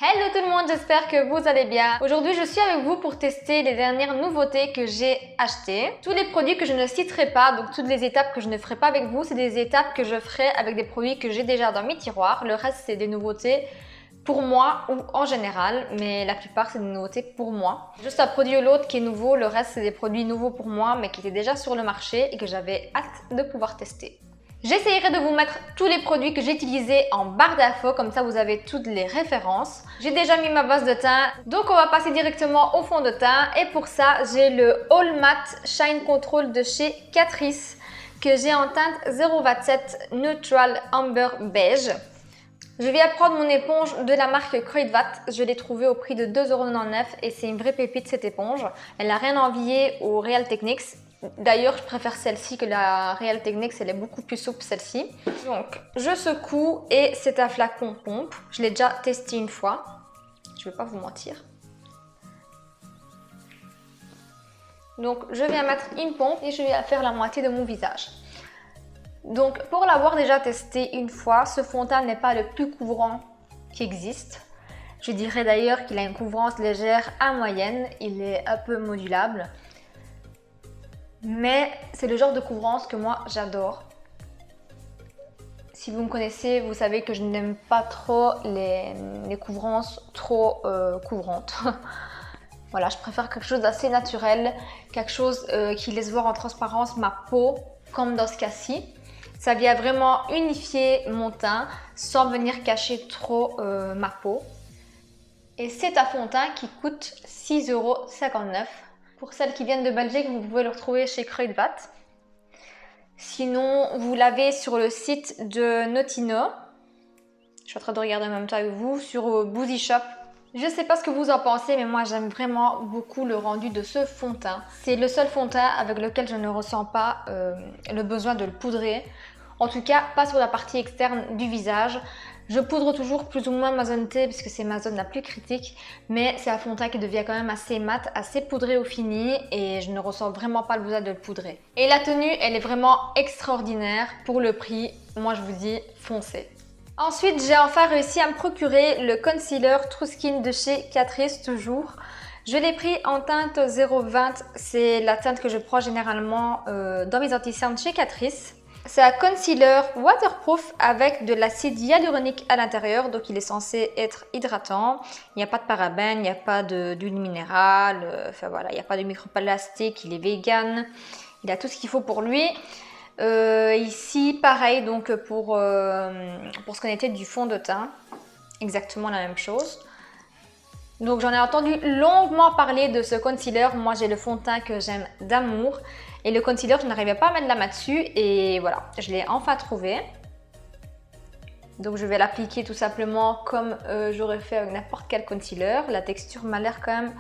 Hello tout le monde, j'espère que vous allez bien. Aujourd'hui, je suis avec vous pour tester les dernières nouveautés que j'ai achetées. Tous les produits que je ne citerai pas, donc toutes les étapes que je ne ferai pas avec vous, c'est des étapes que je ferai avec des produits que j'ai déjà dans mes tiroirs. Le reste, c'est des nouveautés pour moi ou en général, mais la plupart, c'est des nouveautés pour moi. Juste un produit ou l'autre qui est nouveau, le reste, c'est des produits nouveaux pour moi, mais qui étaient déjà sur le marché et que j'avais hâte de pouvoir tester. J'essayerai de vous mettre tous les produits que j'ai utilisés en barre d'infos, comme ça vous avez toutes les références. J'ai déjà mis ma base de teint, donc on va passer directement au fond de teint. Et pour ça, j'ai le All Matte Shine Control de chez Catrice, que j'ai en teinte 027 Neutral Amber Beige. Je viens prendre mon éponge de la marque Kruidvat. Je l'ai trouvée au prix de 2,99 € et c'est une vraie pépite cette éponge. Elle n'a rien à envier au Real Techniques. D'ailleurs, je préfère celle-ci que la Real Techniques, elle est beaucoup plus souple celle-ci. Donc, je secoue et c'est un flacon pompe. Je l'ai déjà testé une fois. Je ne vais pas vous mentir. Donc, je viens mettre une pompe et je vais faire la moitié de mon visage. Donc, pour l'avoir déjà testé une fois, ce fond de teint n'est pas le plus couvrant qui existe. Je dirais d'ailleurs qu'il a une couvrance légère à moyenne. Il est un peu modulable. Mais c'est le genre de couvrance que moi j'adore. Si vous me connaissez, vous savez que je n'aime pas trop les couvrances trop couvrantes. Voilà, je préfère quelque chose d'assez naturel, quelque chose qui laisse voir en transparence ma peau, comme dans ce cas-ci. Ça vient vraiment unifier mon teint sans venir cacher trop ma peau. Et c'est un fond de teint qui coûte 6,59 €. Pour celles qui viennent de Belgique, vous pouvez le retrouver chez Kruidvat. Sinon, vous l'avez sur le site de Notino. Je suis en train de regarder en même temps avec vous, sur Boozy Shop. Je ne sais pas ce que vous en pensez, mais moi j'aime vraiment beaucoup le rendu de ce fond de teint. C'est le seul fond de teint avec lequel je ne ressens pas le besoin de le poudrer. En tout cas, pas sur la partie externe du visage. Je poudre toujours plus ou moins ma zone T puisque c'est ma zone la plus critique, mais c'est un fond de teint qui devient quand même assez mat, assez poudré au fini et je ne ressens vraiment pas le besoin de le poudrer. Et la tenue, elle est vraiment extraordinaire pour le prix. Moi, je vous dis, foncez. Ensuite, j'ai enfin réussi à me procurer le concealer True Skin de chez Catrice toujours. Je l'ai pris en teinte 020, c'est la teinte que je prends généralement dans mes anti-cernes chez Catrice. C'est un concealer waterproof avec de l'acide hyaluronique à l'intérieur, donc il est censé être hydratant. Il n'y a pas de parabènes, il n'y a pas d'huile minérale, enfin voilà, il n'y a pas de microplastique, il est vegan, il a tout ce qu'il faut pour lui. Ici, pareil, donc pour ce qu'on était du fond de teint, exactement la même chose. Donc j'en ai entendu longuement parler de ce concealer. Moi j'ai le fond de teint que j'aime d'amour. Et le concealer, je n'arrivais pas à mettre la main dessus. Et voilà, je l'ai enfin trouvé. Donc je vais l'appliquer tout simplement comme j'aurais fait avec n'importe quel concealer. La texture m'a l'air quand même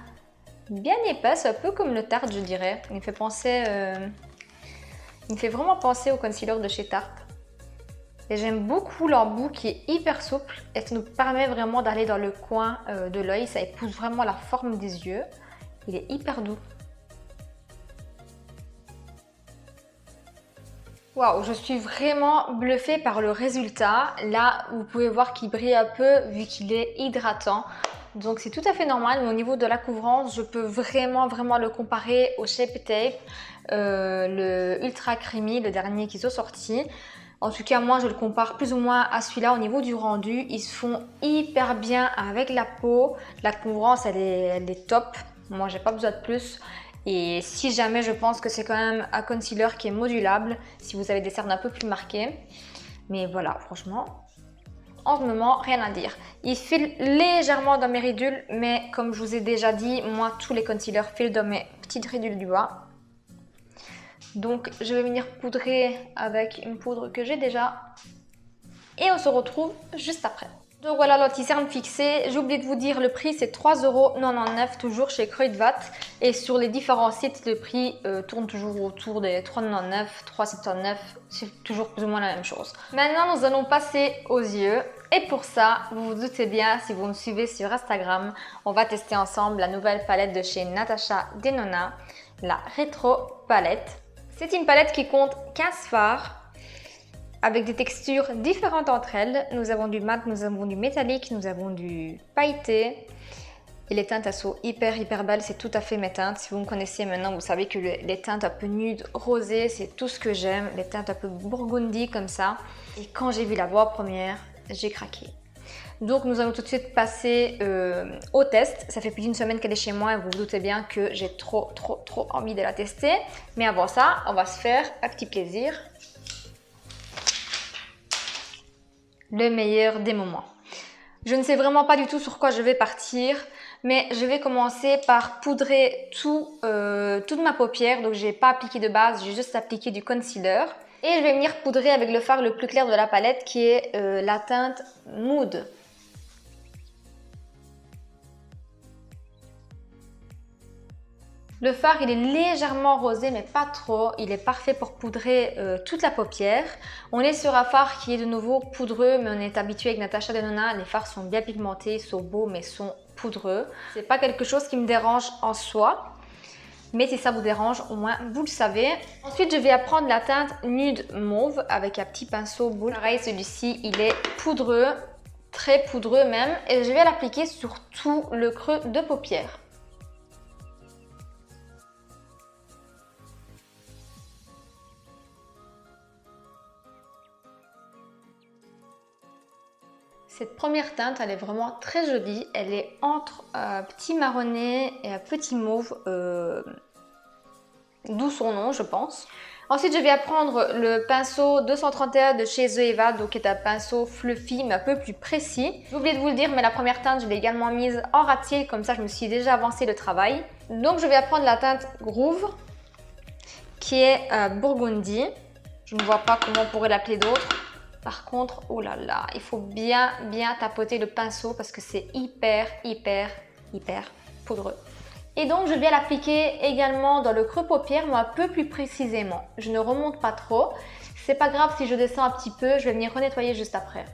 bien épaisse, un peu comme le Tarte je dirais. Il me fait penser, il me fait vraiment penser au concealer de chez Tarte. Et j'aime beaucoup l'embout qui est hyper souple et ça nous permet vraiment d'aller dans le coin de l'œil. Ça épouse vraiment la forme des yeux. Il est hyper doux. Waouh, je suis vraiment bluffée par le résultat. Là, vous pouvez voir qu'il brille un peu vu qu'il est hydratant. Donc c'est tout à fait normal, mais au niveau de la couvrance, je peux vraiment le comparer au Shape Tape, le Ultra Creamy, le dernier qui sont sortis. En tout cas, moi, je le compare plus ou moins à celui-là au niveau du rendu. Ils se font hyper bien avec la peau. La couvrance, elle est top. Moi, j'ai pas besoin de plus. Et si jamais, je pense que c'est quand même un concealer qui est modulable si vous avez des cernes un peu plus marquées. Mais voilà, franchement, en ce moment, rien à dire. Il file légèrement dans mes ridules, mais comme je vous ai déjà dit, moi, tous les concealers filent dans mes petites ridules du bas. Donc je vais venir poudrer avec une poudre que j'ai déjà et on se retrouve juste après. Donc voilà l'anti-cerne fixé. J'ai oublié de vous dire le prix, c'est 3,99 € toujours chez Kruidvat et sur les différents sites le prix tourne toujours autour des 3,99 €, 3,79 €, c'est toujours plus ou moins la même chose. Maintenant nous allons passer aux yeux et pour ça vous vous doutez bien si vous me suivez sur Instagram, on va tester ensemble la nouvelle palette de chez Natasha Denona, la Retro Palette. C'est une palette qui compte 15 fards avec des textures différentes entre elles. Nous avons du mat, nous avons du métallique, nous avons du pailleté. Et les teintes, elles sont hyper belles, c'est tout à fait mes teintes. Si vous me connaissez maintenant, vous savez que les teintes un peu nudes, rosées, c'est tout ce que j'aime. Les teintes un peu burgundy comme ça. Et quand j'ai vu la voie première, j'ai craqué. Donc nous allons tout de suite passer au test. Ça fait plus d'une semaine qu'elle est chez moi et vous vous doutez bien que j'ai trop envie de la tester. Mais avant ça, on va se faire un petit plaisir. Le meilleur des moments. Je ne sais vraiment pas du tout sur quoi je vais partir, mais je vais commencer par poudrer toute ma paupière. Donc je n'ai pas appliqué de base, j'ai juste appliqué du concealer. Et je vais venir poudrer avec le fard le plus clair de la palette qui est la teinte Mood. Le fard, il est légèrement rosé, mais pas trop. Il est parfait pour poudrer toute la paupière. On est sur un fard qui est de nouveau poudreux, mais on est habitué avec Natasha Denona. Les fards sont bien pigmentés, ils sont beaux, mais sont poudreux. C'est pas quelque chose qui me dérange en soi. Mais si ça vous dérange, au moins vous le savez. Ensuite, je vais prendre la teinte Nude Mauve avec un petit pinceau boule. Pareil, celui-ci, il est poudreux, très poudreux même. Et je vais l'appliquer sur tout le creux de paupière. Cette première teinte, elle est vraiment très jolie. Elle est entre un petit marronné et un petit mauve, d'où son nom, je pense. Ensuite, je vais prendre le pinceau 231 de chez Zoeva, donc qui est un pinceau fluffy, mais un peu plus précis. J'ai oublié de vous le dire, mais la première teinte, je l'ai également mise en rat de cils, comme ça je me suis déjà avancé le travail. Donc, je vais prendre la teinte Groove, qui est burgundy. Je ne vois pas comment on pourrait l'appeler d'autre. Par contre, oh là là, il faut bien tapoter le pinceau parce que c'est hyper poudreux. Et donc, je viens l'appliquer également dans le creux paupière, mais un peu plus précisément. Je ne remonte pas trop. C'est pas grave si je descends un petit peu, je vais venir renettoyer juste après.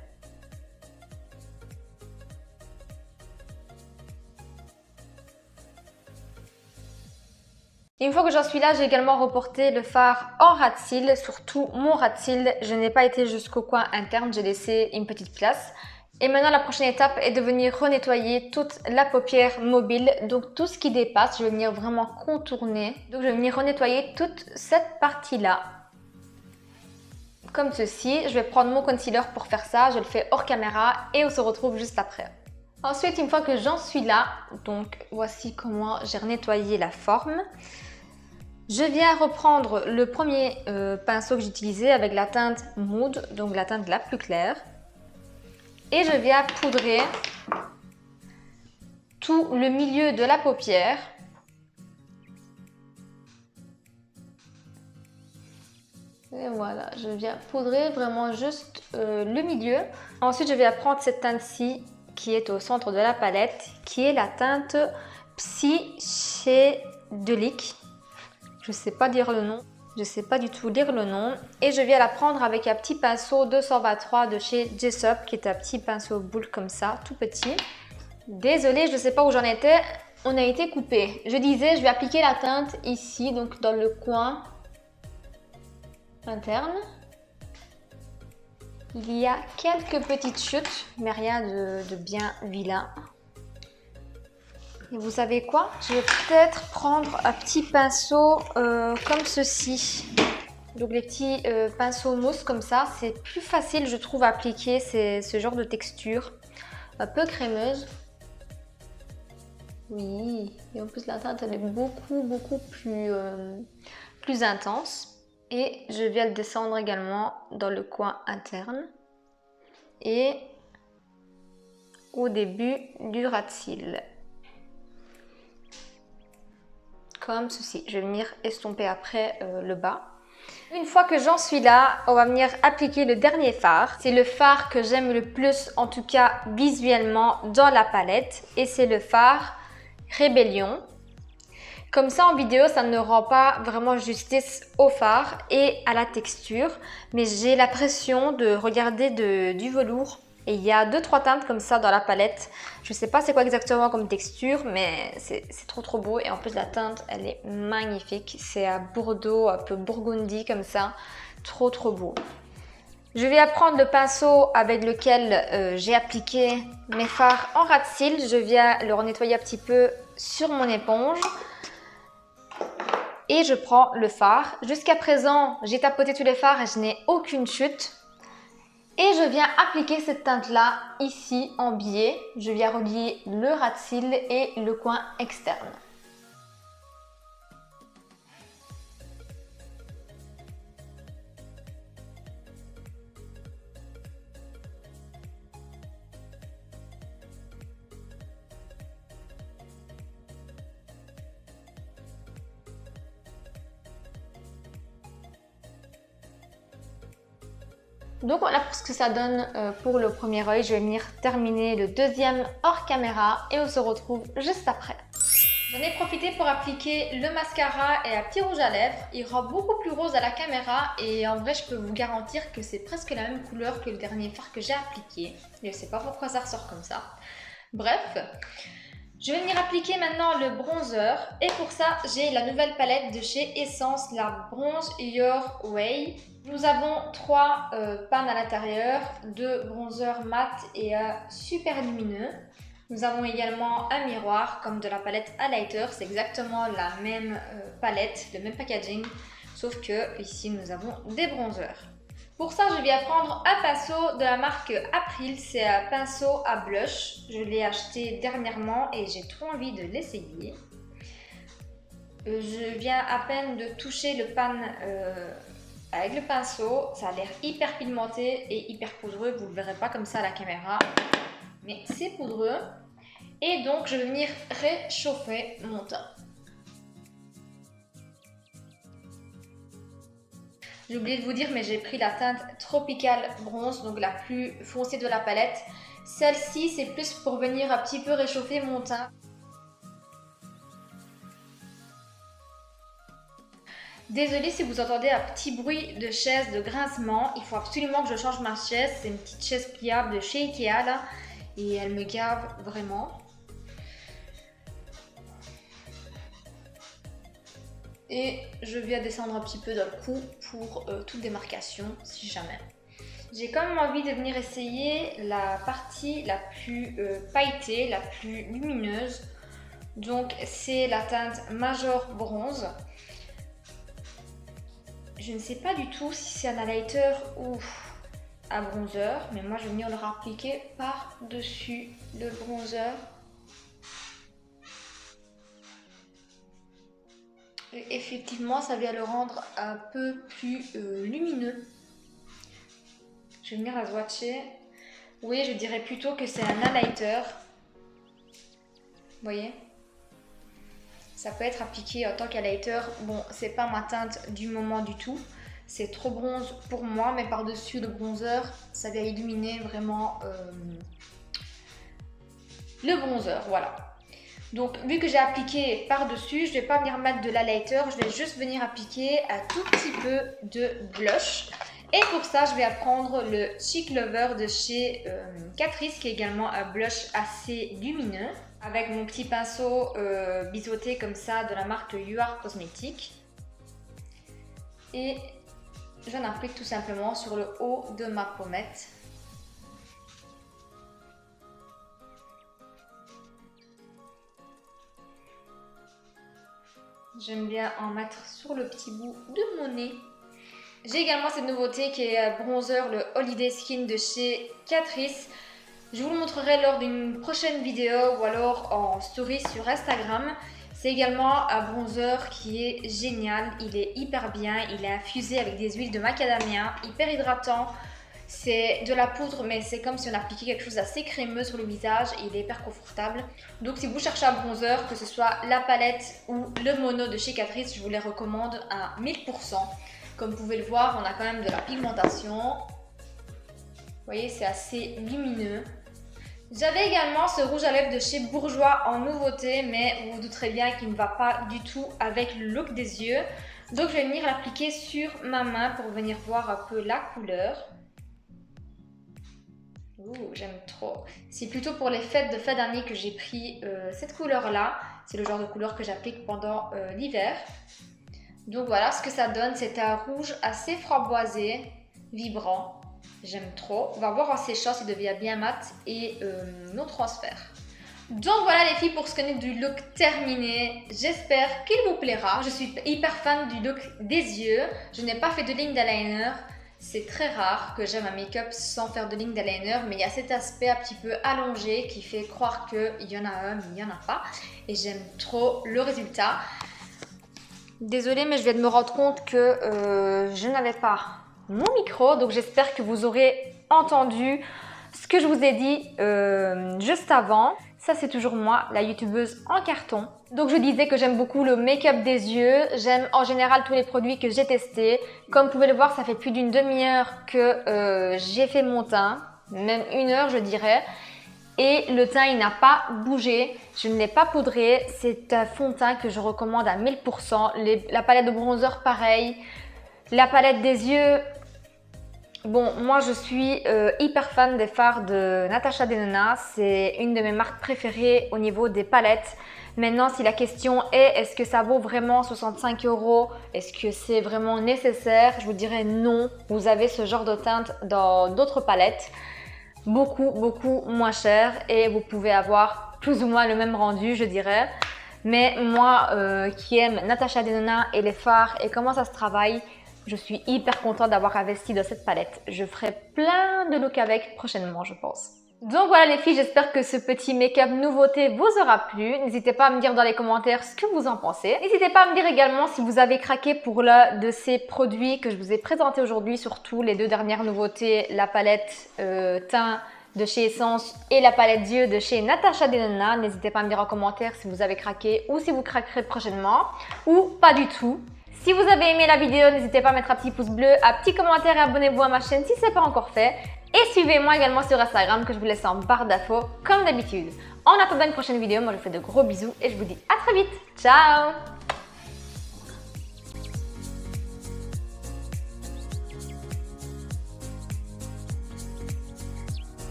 Une fois que j'en suis là, j'ai également reporté le fard en rat de cils, surtout mon rat de cils. Je n'ai pas été jusqu'au coin interne, j'ai laissé une petite place. Et maintenant, la prochaine étape est de venir renettoyer toute la paupière mobile. Donc tout ce qui dépasse, je vais venir vraiment contourner. Donc je vais venir renettoyer toute cette partie-là. Comme ceci. Je vais prendre mon concealer pour faire ça. Je le fais hors caméra et on se retrouve juste après. Ensuite, une fois que j'en suis là, donc voici comment j'ai nettoyé la forme. Je viens reprendre le premier pinceau que j'ai utilisé avec la teinte Mood, donc la teinte la plus claire. Et je viens poudrer tout le milieu de la paupière. Et voilà, je viens poudrer vraiment juste le milieu. Ensuite, je vais prendre cette teinte-ci qui est au centre de la palette, qui est la teinte Psychédélique. Je ne sais pas dire le nom. Je ne sais pas du tout lire le nom. Et je viens la prendre avec un petit pinceau 223 de chez Jessup, qui est un petit pinceau boule comme ça, tout petit. Désolée, je ne sais pas où j'en étais. On a été coupé. Je disais, je vais appliquer la teinte ici, donc dans le coin interne. Il y a quelques petites chutes, mais rien de bien vilain. Et vous savez quoi? Je vais peut-être prendre un petit pinceau comme ceci. Donc les petits pinceaux mousse comme ça, c'est plus facile je trouve à appliquer ce genre de texture. Un peu crémeuse. Oui, et en plus la teinte elle est beaucoup plus intense. Et je viens le descendre également dans le coin interne. Et au début du rat de cils. Comme ceci. Je vais venir estomper après le bas. Une fois que j'en suis là, on va venir appliquer le dernier fard. C'est le fard que j'aime le plus, en tout cas visuellement, dans la palette. Et c'est le fard Rébellion. Comme ça en vidéo, ça ne rend pas vraiment justice au fard et à la texture. Mais j'ai l'impression de regarder du velours. Et il y a 2-3 teintes comme ça dans la palette. Je ne sais pas c'est quoi exactement comme texture, mais c'est trop beau. Et en plus la teinte, elle est magnifique. C'est à Bordeaux, un peu burgundy comme ça. Trop beau. Je vais prendre le pinceau avec lequel j'ai appliqué mes fards en ras de cils. Je viens le nettoyer un petit peu sur mon éponge. Et je prends le fard. Jusqu'à présent, j'ai tapoté tous les fards et je n'ai aucune chute. Et je viens appliquer cette teinte-là ici en biais. Je viens relier le ras de cils et le coin externe. Donc voilà pour ce que ça donne pour le premier œil. Je vais venir terminer le deuxième hors caméra et on se retrouve juste après. J'en ai profité pour appliquer le mascara et un petit rouge à lèvres. Il rend beaucoup plus rose à la caméra et en vrai je peux vous garantir que c'est presque la même couleur que le dernier fard que j'ai appliqué. Je ne sais pas pourquoi ça ressort comme ça. Bref. Je vais venir appliquer maintenant le bronzer et pour ça j'ai la nouvelle palette de chez Essence, la Bronze Your Way. Nous avons 3 pannes à l'intérieur, 2 bronzers mat et un super lumineux. Nous avons également un miroir comme de la palette Highlighter, c'est exactement la même palette, le même packaging, sauf que ici nous avons des bronzers. Pour ça, je viens prendre un pinceau de la marque April, c'est un pinceau à blush. Je l'ai acheté dernièrement et j'ai trop envie de l'essayer. Je viens à peine de toucher le pan avec le pinceau. Ça a l'air hyper pigmenté et hyper poudreux. Vous ne le verrez pas comme ça à la caméra, mais c'est poudreux. Et donc, je vais venir réchauffer mon teint. J'ai oublié de vous dire, mais j'ai pris la teinte Tropical Bronze, donc la plus foncée de la palette. Celle-ci, c'est plus pour venir un petit peu réchauffer mon teint. Désolée si vous entendez un petit bruit de chaise, de grincement. Il faut absolument que je change ma chaise. C'est une petite chaise pliable de chez Ikea là. Et elle me gave vraiment. Et je viens descendre un petit peu dans le cou pour toute démarcation, si jamais. J'ai quand même envie de venir essayer la partie la plus pailletée, la plus lumineuse. Donc c'est la teinte Major Bronze. Je ne sais pas du tout si c'est un highlighter ou un bronzer, mais moi je vais venir le appliquer par-dessus le bronzer. Et effectivement, ça vient le rendre un peu plus lumineux. Je vais venir la swatcher. Oui, je dirais plutôt que c'est un highlighter. Vous voyez? Ça peut être appliqué en tant qu'highlighter. Bon, c'est pas ma teinte du moment du tout. C'est trop bronze pour moi, mais par-dessus le bronzer, ça vient illuminer vraiment le bronzer. Voilà. Donc, vu que j'ai appliqué par-dessus, je ne vais pas venir mettre de l'highlighter, je vais juste venir appliquer un tout petit peu de blush. Et pour ça, je vais prendre le Chic Lover de chez Catrice, qui est également un blush assez lumineux, avec mon petit pinceau biseauté comme ça de la marque You Are Cosmetics. Et j'en applique tout simplement sur le haut de ma pommette. J'aime bien en mettre sur le petit bout de mon nez. J'ai également cette nouveauté qui est bronzer, le Holiday Skin de chez Catrice. Je vous le montrerai lors d'une prochaine vidéo ou alors en story sur Instagram. C'est également un bronzer qui est génial, il est hyper bien, il est infusé avec des huiles de macadamia, hyper hydratant. C'est de la poudre, mais c'est comme si on appliquait quelque chose d'assez crémeux sur le visage et il est hyper confortable. Donc si vous cherchez un bronzer, que ce soit la palette ou le mono de chez Catrice, je vous les recommande à 1000%. Comme vous pouvez le voir, on a quand même de la pigmentation. Vous voyez, c'est assez lumineux. J'avais également ce rouge à lèvres de chez Bourjois en nouveauté, mais vous vous douterez bien qu'il ne va pas du tout avec le look des yeux. Donc je vais venir l'appliquer sur ma main pour venir voir un peu la couleur. Ouh, j'aime trop. C'est plutôt pour les fêtes de fin d'année que j'ai pris cette couleur-là. C'est le genre de couleur que j'applique pendant l'hiver. Donc voilà ce que ça donne. C'est un rouge assez framboisé, vibrant. J'aime trop. On va voir en séchant s'il devient bien mat et non transfert. Donc voilà les filles pour ce qu'on est du look terminé. J'espère qu'il vous plaira. Je suis hyper fan du look des yeux. Je n'ai pas fait de ligne d'eyeliner. C'est très rare que j'aime un make-up sans faire de ligne d'eyeliner, mais il y a cet aspect un petit peu allongé qui fait croire qu'il y en a un, mais il n'y en a pas. Et j'aime trop le résultat. Désolée, mais je viens de me rendre compte que je n'avais pas mon micro, donc j'espère que vous aurez entendu ce que je vous ai dit juste avant. Ça, c'est toujours moi, la youtubeuse en carton. Donc, je disais que j'aime beaucoup le make-up des yeux. J'aime en général tous les produits que j'ai testés. Comme vous pouvez le voir, ça fait plus d'une demi-heure que j'ai fait mon teint. Même 1 heure, je dirais. Et le teint, il n'a pas bougé. Je ne l'ai pas poudré. C'est un fond de teint que je recommande à 1000%. La palette de bronzer, pareil. La palette des yeux... Bon, moi je suis hyper fan des fards de Natasha Denona, c'est une de mes marques préférées au niveau des palettes. Maintenant, si la question est ce que ça vaut vraiment 65 €, est-ce que c'est vraiment nécessaire? Je vous dirais non, vous avez ce genre de teinte dans d'autres palettes, beaucoup moins cher et vous pouvez avoir plus ou moins le même rendu, je dirais. Mais moi qui aime Natasha Denona et les fards et comment ça se travaille, je suis hyper contente d'avoir investi dans cette palette. Je ferai plein de looks avec prochainement, je pense. Donc voilà les filles, j'espère que ce petit make-up nouveauté vous aura plu. N'hésitez pas à me dire dans les commentaires ce que vous en pensez. N'hésitez pas à me dire également si vous avez craqué pour l'un de ces produits que je vous ai présentés aujourd'hui, surtout les 2 dernières nouveautés, la palette teint de chez Essence et la palette d'yeux de chez Natasha Denona. N'hésitez pas à me dire en commentaire si vous avez craqué ou si vous craquerez prochainement ou pas du tout. Si vous avez aimé la vidéo, n'hésitez pas à mettre un petit pouce bleu, un petit commentaire et abonnez-vous à ma chaîne si ce n'est pas encore fait. Et suivez-moi également sur Instagram que je vous laisse en barre d'infos comme d'habitude. En attendant une prochaine vidéo, moi je vous fais de gros bisous et je vous dis à très vite. Ciao!